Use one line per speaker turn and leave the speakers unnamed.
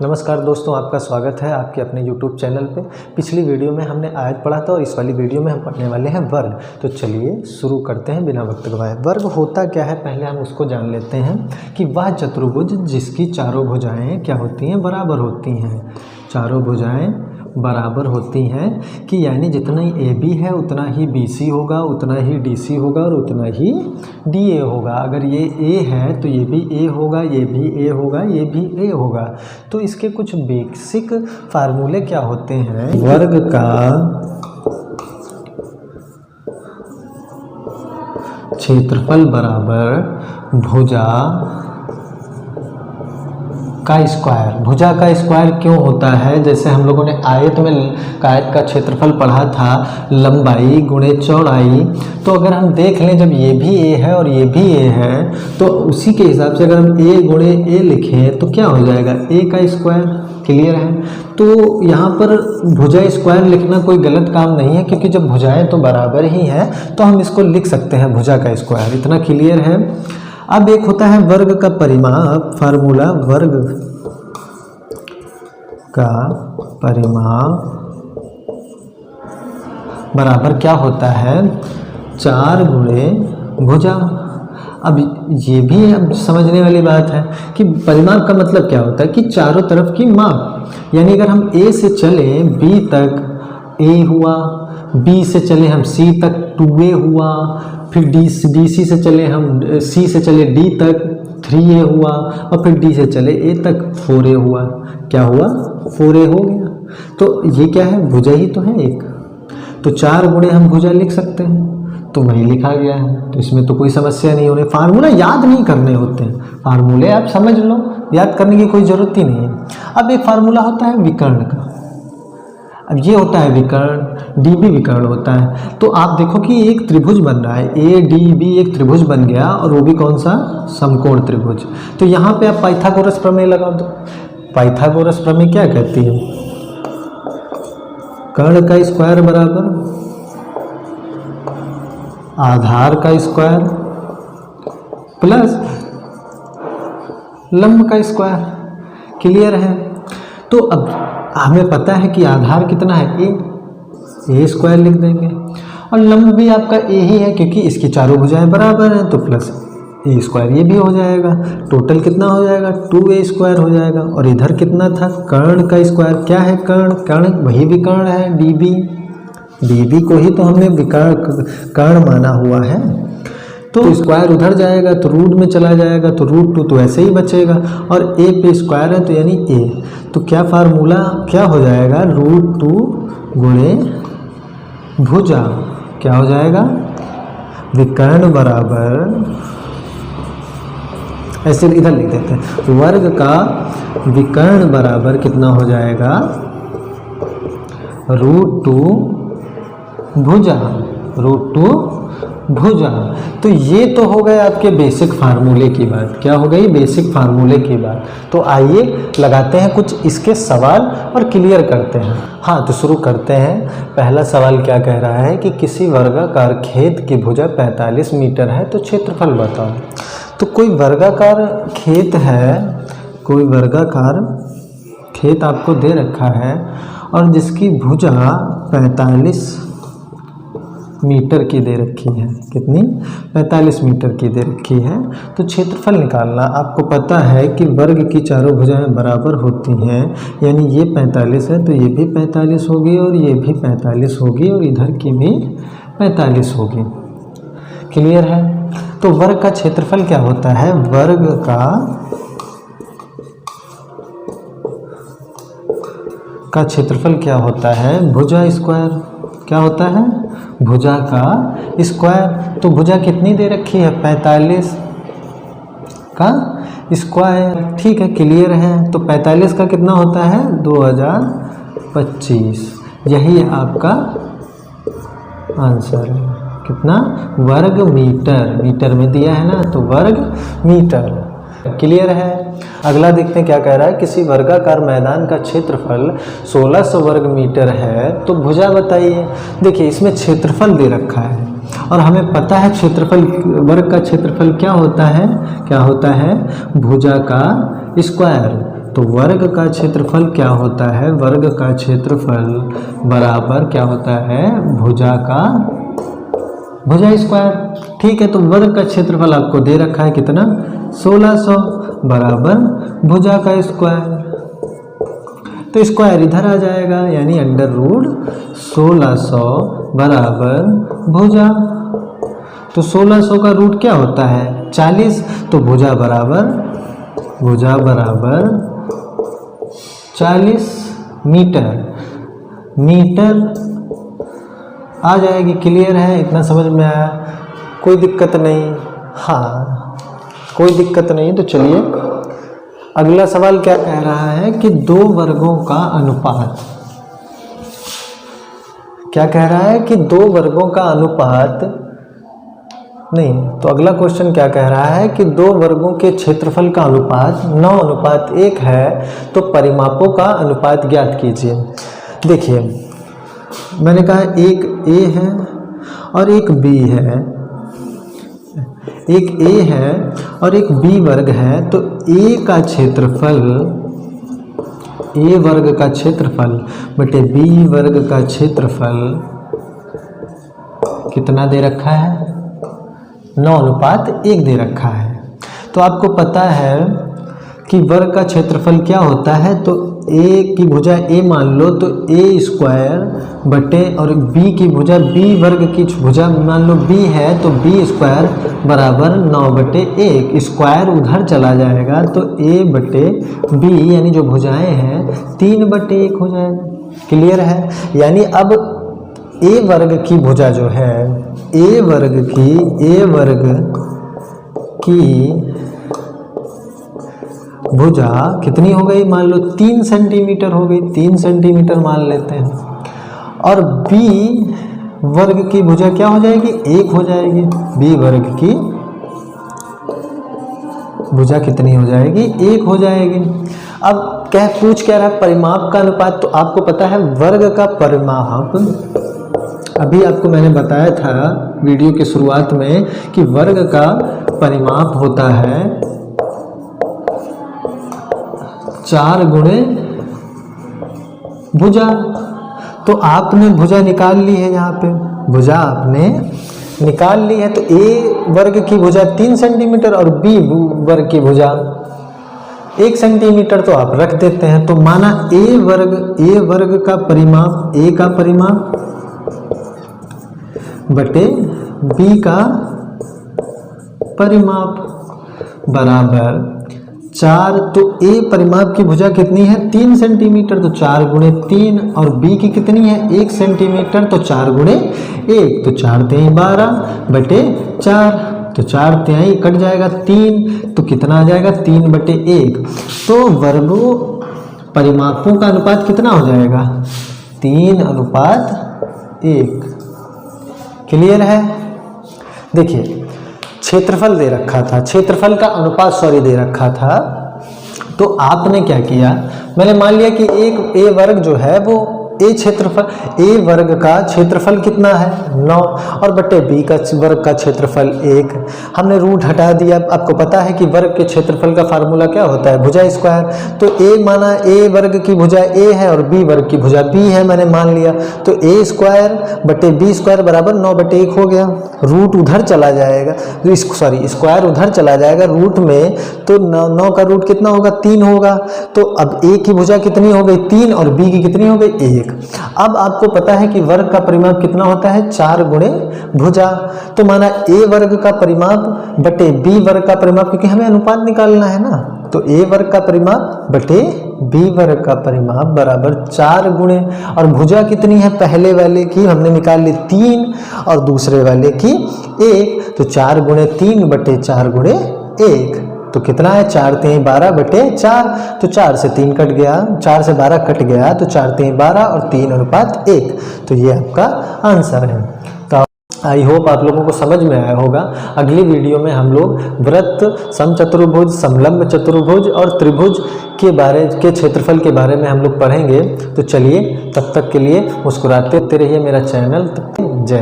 नमस्कार दोस्तों, आपका स्वागत है आपके अपने YouTube चैनल पे। पिछली वीडियो में हमने आयत पढ़ा था और इस वाली वीडियो में हम पढ़ने वाले हैं वर्ग। तो चलिए शुरू करते हैं बिना वक्त गवाए। वर्ग होता क्या है, पहले हम उसको जान लेते हैं कि वह चतुर्भुज जिसकी चारों भुजाएं क्या होती हैं, बराबर होती हैं। चारों भुजाएं बराबर होती हैं कि यानी जितना ही ए बी है उतना ही बी सी होगा, उतना ही डी सी होगा और उतना ही डी ए होगा। अगर ये ए है तो ये भी ए होगा, ये भी ए होगा, ये भी ए होगा। तो इसके कुछ बेसिक फार्मूले क्या होते हैं। वर्ग का क्षेत्रफल बराबर भुजा का स्क्वायर। भुजा का स्क्वायर क्यों होता है? जैसे हम लोगों ने आयत का क्षेत्रफल पढ़ा था, लंबाई गुणे चौड़ाई। तो अगर हम देख लें, जब ये भी ए है और ये भी ए है तो उसी के हिसाब से अगर हम ए गुणे ए लिखें तो क्या हो जाएगा, ए का स्क्वायर। क्लियर है? तो यहाँ पर भुजा स्क्वायर लिखना कोई गलत काम नहीं है, क्योंकि जब भुजाएं तो बराबर ही हैं तो हम इसको लिख सकते हैं भुजा का स्क्वायर। इतना क्लियर है। अब एक होता है वर्ग का परिमाप। फार्मूला वर्ग का परिमाप बराबर क्या होता है, 4 गुणे भुजा। अब ये भी अब समझने वाली बात है कि परिमाप का मतलब क्या होता है कि चारों तरफ की माप। यानी अगर हम ए से चले बी तक ए हुआ, बी से चले हम सी तक 2a हुआ, फिर डी सी से चले हम सी से चले डी तक 3a हुआ, और फिर डी से चले ए तक 4a हुआ। क्या हुआ, 4a हो गया। तो ये क्या है, भुजा ही तो है एक। तो 4 गुणे हम भुजा लिख सकते हैं, तो वही लिखा गया है। तो इसमें तो कोई समस्या नहीं होने। फार्मूला याद नहीं करने होते हैं, फार्मूले आप समझ लो, याद करने की कोई ज़रूरत ही नहीं है। अब एक फार्मूला होता है विकर्ण का। अब ये होता है विकर्ण, डी बी विकर्ण होता है। तो आप देखो कि एक त्रिभुज बन रहा है, ए डी बी एक त्रिभुज बन गया, और वो भी कौन सा, समकोण त्रिभुज। तो यहाँ पे आप पाइथागोरस प्रमेय लगा दो। पाइथागोरस प्रमेय क्या कहती है, कर्ण का स्क्वायर बराबर आधार का स्क्वायर प्लस लंब का स्क्वायर। क्लियर है? तो अब हमें पता है कि आधार कितना है, ए स्क्वायर लिख देंगे, और लंब भी आपका ए ही है क्योंकि इसकी चारों भुजाएं बराबर हैं, तो प्लस ए स्क्वायर ये भी हो जाएगा। टोटल कितना हो जाएगा, 2a स्क्वायर हो जाएगा। और इधर कितना था, कर्ण का स्क्वायर। क्या है कर्ण, कर्ण वही विकर्ण है, डी को ही तो हमने विकर्ण कर्ण माना हुआ है। तो स्क्वायर उधर जाएगा तो रूट में चला जाएगा, तो √2 तो ऐसे ही बचेगा, और ए पे स्क्वायर है तो यानी ए। तो क्या फार्मूला क्या हो जाएगा, √2 गुणे भुजा क्या हो जाएगा, विकर्ण बराबर, ऐसे इधर लिख देते हैं, वर्ग का विकर्ण बराबर कितना हो जाएगा, √2 भुजा, √2 भुजा। तो ये तो हो गए आपके बेसिक फार्मूले की बात। क्या हो गई, बेसिक फार्मूले की बात। तो आइए लगाते हैं कुछ इसके सवाल और क्लियर करते हैं। हाँ, तो शुरू करते हैं। पहला सवाल क्या कह रहा है कि किसी वर्गाकार खेत की भुजा 45 मीटर है, तो क्षेत्रफल बताओ। तो कोई वर्गाकार खेत है, कोई वर्गाकार खेत आपको दे रखा है और जिसकी भुजा 45 मीटर की दे रखी है। कितनी, 45 मीटर की दे रखी है। तो क्षेत्रफल निकालना। आपको पता है कि वर्ग की चारों भुजाएं बराबर होती हैं, यानी ये 45 है तो ये भी 45 होगी, और ये भी 45 होगी, और इधर की भी 45 होगी। क्लियर है? तो वर्ग का क्षेत्रफल क्या होता है, वर्ग का क्षेत्रफल क्या होता है, भुजा स्क्वायर। क्या होता है, भुजा का स्क्वायर। तो भुजा कितनी दे रखी है, 45 का स्क्वायर। ठीक है, क्लियर है? तो 45 का कितना होता है, 2025। यही आपका आंसर है। कितना, वर्ग मीटर, मीटर में दिया है ना, तो वर्ग मीटर। क्लियर है? अगला देखते हैं क्या कह रहा है। किसी वर्गाकार मैदान का क्षेत्रफल 1600 वर्ग मीटर है, तो भुजा बताइए। देखिए इसमें क्षेत्रफल दे रखा है और हमें पता है क्षेत्रफल, वर्ग का क्षेत्रफल क्या होता है, भुजा का स्क्वायर। तो वर्ग का क्षेत्रफल क्या होता है, वर्ग का क्षेत्रफल बराबर क्या होता है, भुजा का भुजा स्क्वायर। ठीक है, तो वर्ग का क्षेत्रफल आपको दे रखा है कितना, 1600 बराबर भुजा का स्क्वायर। तो स्क्वायर इधर आ जाएगा, यानी अंडर रूट 1600 बराबर भुजा। तो 1600 का रूट क्या होता है, 40। तो भुजा बराबर 40 मीटर आ जाएगी। क्लियर है, इतना समझ में आया, कोई दिक्कत नहीं। हाँ, कोई दिक्कत नहीं। तो चलिए अगला सवाल क्या कह रहा है कि दो वर्गों का अनुपात, क्या कह रहा है कि दो वर्गों का अनुपात नहीं, तो अगला क्वेश्चन क्या कह रहा है कि दो वर्गों के क्षेत्रफल का अनुपात 9:1 है, तो परिमापों का अनुपात ज्ञात कीजिए। देखिए मैंने कहा एक ए है और एक बी है, एक ए है और एक बी वर्ग है। तो ए का क्षेत्रफल, ए वर्ग का क्षेत्रफल बटे बी वर्ग का क्षेत्रफल कितना दे रखा है, 9:1 दे रखा है। तो आपको पता है कि वर्ग का क्षेत्रफल क्या होता है, तो ए की भुजा ए मान लो तो ए स्क्वायर बटे, और बी की भुजा बी वर्ग की भुजा मान लो बी है तो बी स्क्वायर बराबर 9/1। स्क्वायर उधर चला जाएगा तो ए बटे बी यानी जो भुजाएं हैं 3/1 हो जाएगा। क्लियर है, यानी अब ए वर्ग की भुजा जो है, ए वर्ग की भुजा कितनी हो गई, मान लो 3 सेंटीमीटर हो गई, 3 सेंटीमीटर मान लेते हैं। और बी वर्ग की भुजा क्या हो जाएगी, 1 हो जाएगी। बी वर्ग की भुजा कितनी हो जाएगी, 1 हो जाएगी। अब पूछ क्या रहा है, परिमाप का अनुपात। तो आपको पता है वर्ग का परिमाप, अभी आपको मैंने बताया था वीडियो की शुरुआत में कि वर्ग का परिमाप होता है 4 गुणे भुजा। तो आपने भुजा निकाल ली है, यहाँ पे भुजा आपने निकाल ली है। तो ए वर्ग की भुजा 3 सेंटीमीटर और बी वर्ग की भुजा 1 सेंटीमीटर तो आप रख देते हैं। तो माना ए वर्ग का परिमाप, ए का परिमाप बटे बी का परिमाप बराबर 4। तो ए परिमाप की भुजा कितनी है, 3 सेंटीमीटर, तो 4 गुणे 3, और बी की कितनी है 1 सेंटीमीटर, तो 4 गुणे 1, तो 4 × 12 बटे 4, तो 4 × कट जाएगा 3, तो कितना आ जाएगा 3/1। तो वर्गों परिमापों का अनुपात कितना हो जाएगा, 3:1। क्लियर है। देखिए क्षेत्रफल दे रखा था, क्षेत्रफल का अनुपात दे रखा था। तो आपने क्या किया, मैंने मान लिया कि एक ए वर्ग जो है वो ए वर्ग का क्षेत्रफल कितना है 9, और बटे बी का वर्ग का क्षेत्रफल 1। हमने रूट हटा दिया। आपको पता है कि वर्ग के क्षेत्रफल का फार्मूला क्या होता है, भुजा स्क्वायर। तो ए माना ए वर्ग की भुजा ए है और बी वर्ग की भुजा बी है, मैंने मान लिया। तो ए स्क्वायर बटे बी स्क्वायर बराबर 9/1 हो गया। रूट उधर चला जाएगा, स्क्वायर उधर चला जाएगा रूट में, तो 9 का रूट कितना होगा, 3 होगा। तो अब ए की भुजा कितनी हो गई 3 और बी की कितनी हो गई 1। अब आपको पता है कि वर्ग का परिमाप कितना होता है, 4 गुणे भुजा। तो माना ए वर्ग का परिमाप बटे बी वर्ग का परिमाप, क्योंकि हमें अनुपात निकालना है ना। तो ए वर्ग का परिमाप बटे बी वर्ग का परिमाप बराबर 4 गुणे, और भुजा कितनी है, पहले वाले की हमने निकाल ली 3 और दूसरे वाले की 1। तो 4 गुणे 3 बटे 4 गुणे 1, तो कितना है 4 × 12 बटे 4। तो 4 से 3 कट गया, 4 से 12 कट गया, तो 4 × 12 और 3:1। तो ये आपका आंसर है। तो आई होप आप लोगों को समझ में आया होगा। अगली वीडियो में हम लोग वृत्त, समचतुर्भुज, समलंब चतुर्भुज और त्रिभुज के क्षेत्रफल के बारे में हम लोग पढ़ेंगे। तो चलिए तब तक के लिए मुस्कुराते रहिए मेरा चैनल। जय।